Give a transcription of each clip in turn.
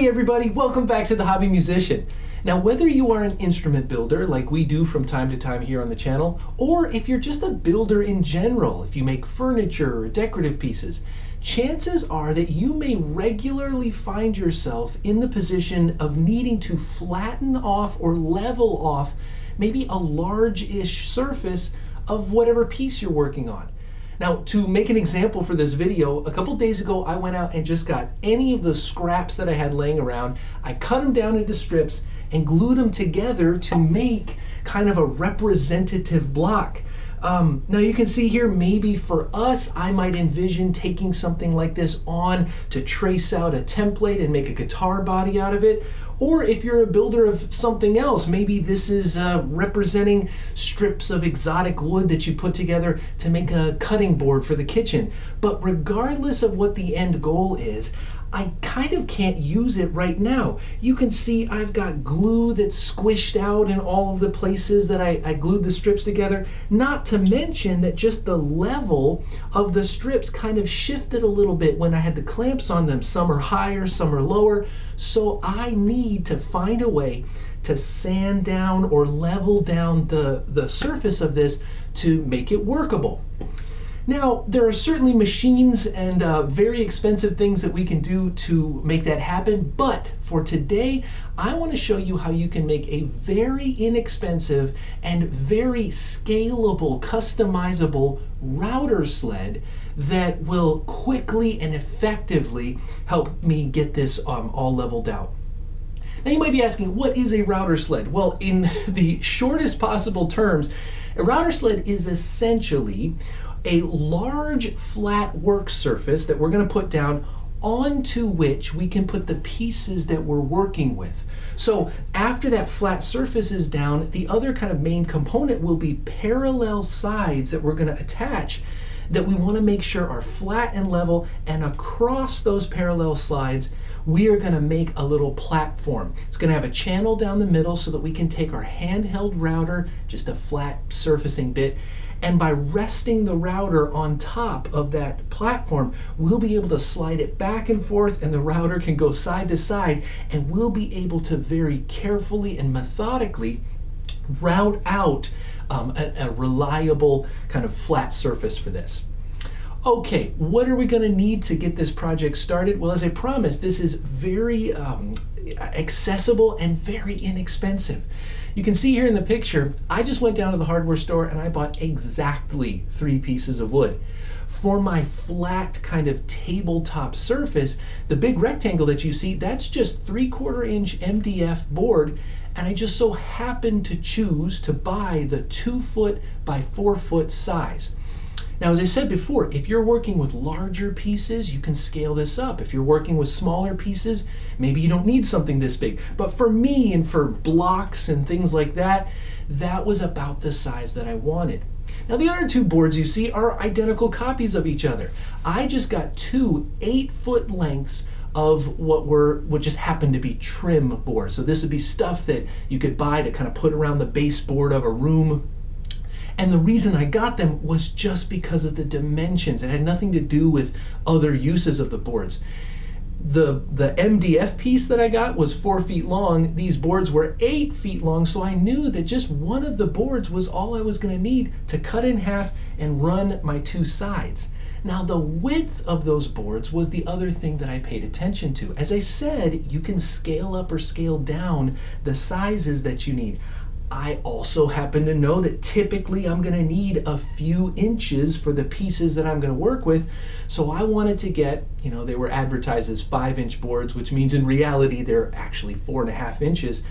Hey everybody, welcome back to The Hobby Musician. Now, whether you are an instrument builder like we do from time to time here on the channel, or if you're just a builder in general, if you make furniture or decorative pieces, chances are that you may regularly find yourself in the position of needing to flatten off or level off maybe a large-ish surface of whatever piece you're working on. Now, to make an example for this video, a couple days ago I went out and just got any of the scraps that I had laying around. I cut them down into strips and glued them together to make kind of a representative block. Now you can see here, maybe for us, I might envision taking something like this on to trace out a template and make a guitar body out of it. Or if you're a builder of something else, maybe this is representing strips of exotic wood that you put together to make a cutting board for the kitchen. But regardless of what the end goal is, I kind of can't use it right now. You can see I've got glue that's squished out in all of the places that I glued the strips together. Not to mention that just the level of the strips kind of shifted a little bit when I had the clamps on them. Some are higher, some are lower. So I need to find a way to sand down or level down the surface of this to make it workable. Now, there are certainly machines and very expensive things that we can do to make that happen, but for today, I want to show you how you can make a very inexpensive and very scalable, customizable router sled that will quickly and effectively help me get this all leveled out. Now, you might be asking, what is a router sled? Well, in the shortest possible terms, a router sled is essentially a large flat work surface that we're going to put down onto which we can put the pieces that we're working with. So after that flat surface is down, the other kind of main component will be parallel sides that we're going to attach that we want to make sure are flat and level, and across those parallel slides we are going to make a little platform. It's going to have a channel down the middle so that we can take our handheld router, just a flat surfacing bit, and by resting the router on top of that platform, we'll be able to slide it back and forth, and the router can go side to side, and we'll be able to very carefully and methodically route out a reliable kind of flat surface for this. Okay, what are we going to need to get this project started? Well, as I promised, this is very accessible and very inexpensive. You can see here in the picture, I just went down to the hardware store and I bought exactly 3 pieces of wood. For my flat kind of tabletop surface, the big rectangle that you see, that's just 3/4 inch MDF board, and I just so happened to choose to buy the 2 foot by 4 foot size. Now, as I said before, if you're working with larger pieces, you can scale this up. If you're working with smaller pieces, maybe you don't need something this big. But for me and for blocks and things like that, that was about the size that I wanted. Now, the other 2 boards you see are identical copies of each other. I just got 2 8-foot lengths of what just happened to be trim boards. So this would be stuff that you could buy to kind of put around the baseboard of a room. And the reason I got them was just because of the dimensions. It had nothing to do with other uses of the boards. The MDF piece that I got was 4 feet long. These boards were 8 feet long, so I knew that just one of the boards was all I was going to need to cut in half and run my 2 sides. Now, the width of those boards was the other thing that I paid attention to. As I said, you can scale up or scale down the sizes that you need. I also happen to know that typically I'm going to need a few inches for the pieces that I'm going to work with. So I wanted to get, they were advertised as 5-inch boards, which means in reality they're actually 4.5 inches.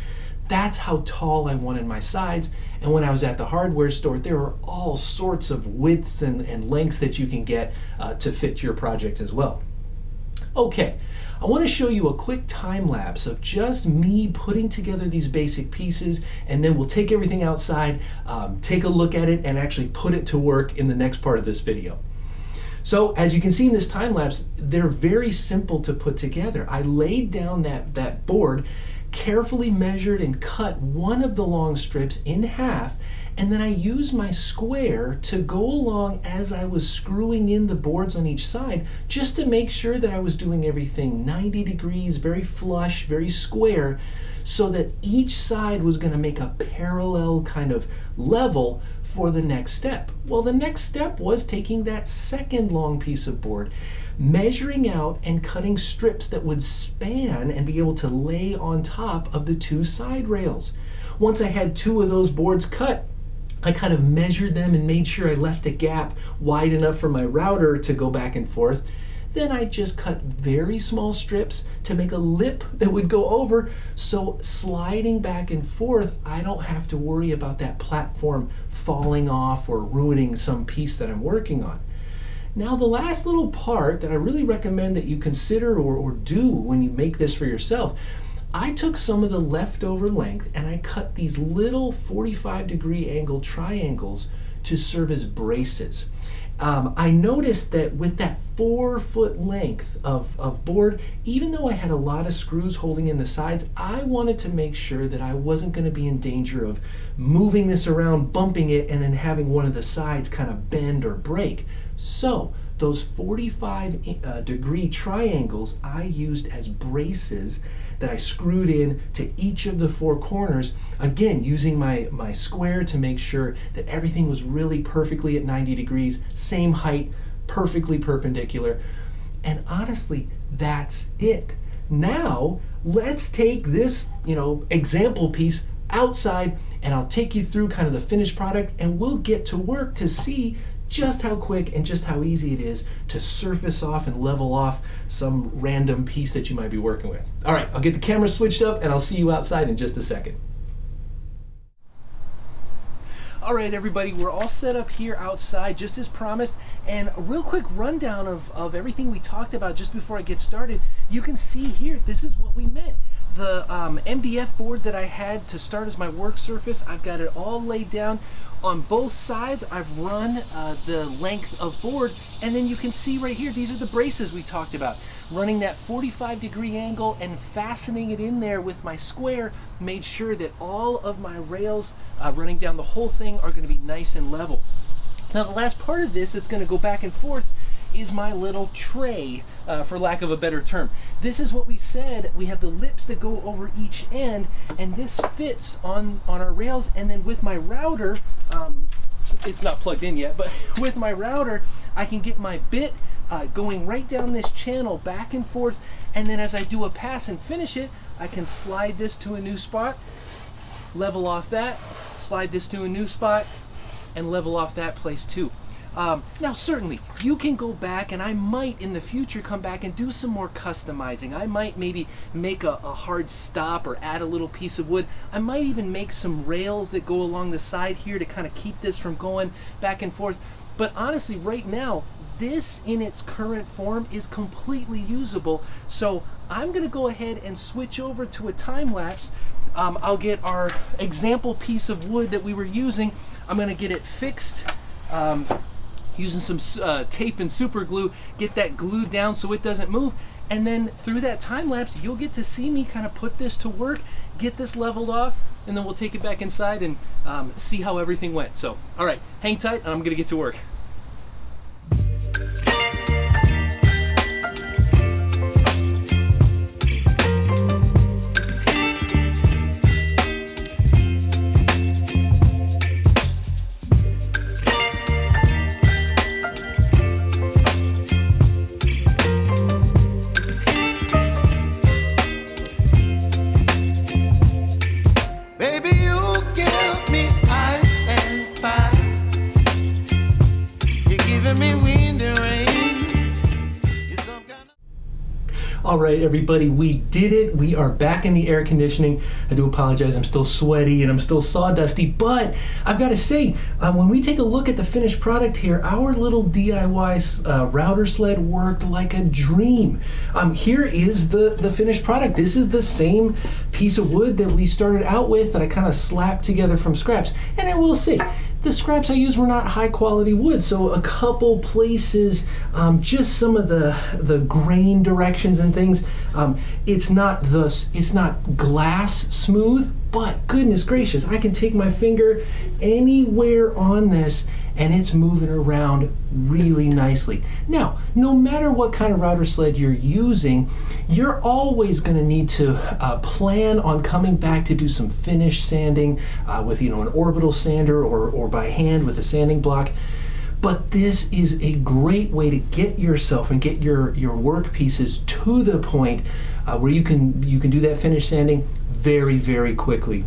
That's how tall I wanted my sides. And when I was at the hardware store, there are all sorts of widths and lengths that you can get to fit your project as well. Okay, I want to show you a quick time lapse of just me putting together these basic pieces, and then we'll take everything outside, take a look at it, and actually put it to work in the next part of this video. So as you can see in this time lapse, they're very simple to put together. I laid down that board, carefully measured and cut one of the long strips in half, and then I used my square to go along as I was screwing in the boards on each side, just to make sure that I was doing everything 90 degrees, very flush, very square, so that each side was going to make a parallel kind of level for the next step. Well, the next step was taking that second long piece of board, measuring out and cutting strips that would span and be able to lay on top of the two side rails. Once I had two of those boards cut, I kind of measured them and made sure I left a gap wide enough for my router to go back and forth. Then I just cut very small strips to make a lip that would go over, so sliding back and forth, I don't have to worry about that platform falling off or ruining some piece that I'm working on. Now, the last little part that I really recommend that you consider or do when you make this for yourself, I took some of the leftover length and I cut these little 45-degree angle triangles to serve as braces. I noticed that with that 4-foot length of board, even though I had a lot of screws holding in the sides, I wanted to make sure that I wasn't going to be in danger of moving this around, bumping it, and then having one of the sides kind of bend or break. So those 45-degree triangles I used as braces that I screwed in to each of the four corners, again using my square to make sure that everything was really perfectly at 90 degrees, same height, perfectly perpendicular. And honestly, that's it. Now let's take this example piece outside, and I'll take you through kind of the finished product, and we'll get to work to see just how quick and just how easy it is to surface off and level off some random piece that you might be working with. All right, I'll get the camera switched up and I'll see you outside in just a second. All right, everybody, we're all set up here outside just as promised, and a real quick rundown of everything we talked about just before I get started. You can see here, this is what we meant. The MDF board that I had to start as my work surface, I've got it all laid down. On both sides, I've run the length of board, and then you can see right here, these are the braces we talked about. Running that 45-degree angle and fastening it in there with my square made sure that all of my rails running down the whole thing are going to be nice and level. Now, the last part of this that's going to go back and forth is my little tray, for lack of a better term. This is what we said. We have the lips that go over each end, and this fits on our rails. And then with my router, it's not plugged in yet, but with my router, I can get my bit going right down this channel back and forth. And then as I do a pass and finish it, I can slide this to a new spot, level off that, slide this to a new spot, and level off that place too. Now, certainly, you can go back, and I might in the future come back and do some more customizing. I might maybe make a hard stop or add a little piece of wood. I might even make some rails that go along the side here to kind of keep this from going back and forth. But honestly, right now, this in its current form is completely usable. So I'm going to go ahead and switch over to a time lapse. I'll get our example piece of wood that we were using. I'm going to get it fixed. Using some tape and super glue, get that glued down so it doesn't move, and then through that time lapse you'll get to see me kind of put this to work, get this leveled off, and then we'll take it back inside and see how everything went. So all right, hang tight and I'm gonna get to work. All right, everybody, we did it. We are back in the air conditioning. I do apologize, I'm still sweaty and I'm still sawdusty, but I've got to say, when we take a look at the finished product here, our little DIY router sled worked like a dream. Here is the finished product. This is the same piece of wood that we started out with that I kind of slapped together from scraps. And I will say, the scraps I used were not high quality wood, so a couple places, just some of the grain directions and things, It's not glass smooth, but goodness gracious, I can take my finger anywhere on this and it's moving around really nicely. Now, no matter what kind of router sled you're using, you're always going to need to plan on coming back to do some finish sanding with an orbital sander or by hand with a sanding block. But this is a great way to get yourself and get your work pieces to the point where you can do that finish sanding very, very quickly.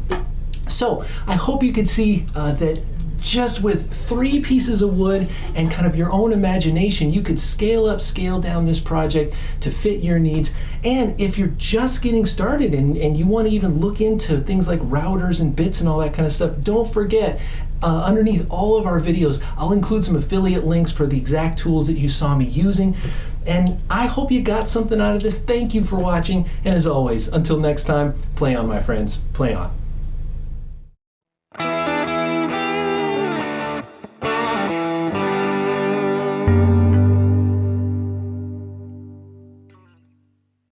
So I hope you could see that just with 3 pieces of wood and kind of your own imagination, you could scale up, scale down this project to fit your needs. And if you're just getting started and you want to even look into things like routers and bits and all that kind of stuff, don't forget, underneath all of our videos, I'll include some affiliate links for the exact tools that you saw me using. And I hope you got something out of this. Thank you for watching. And as always, until next time, play on, my friends. Play on.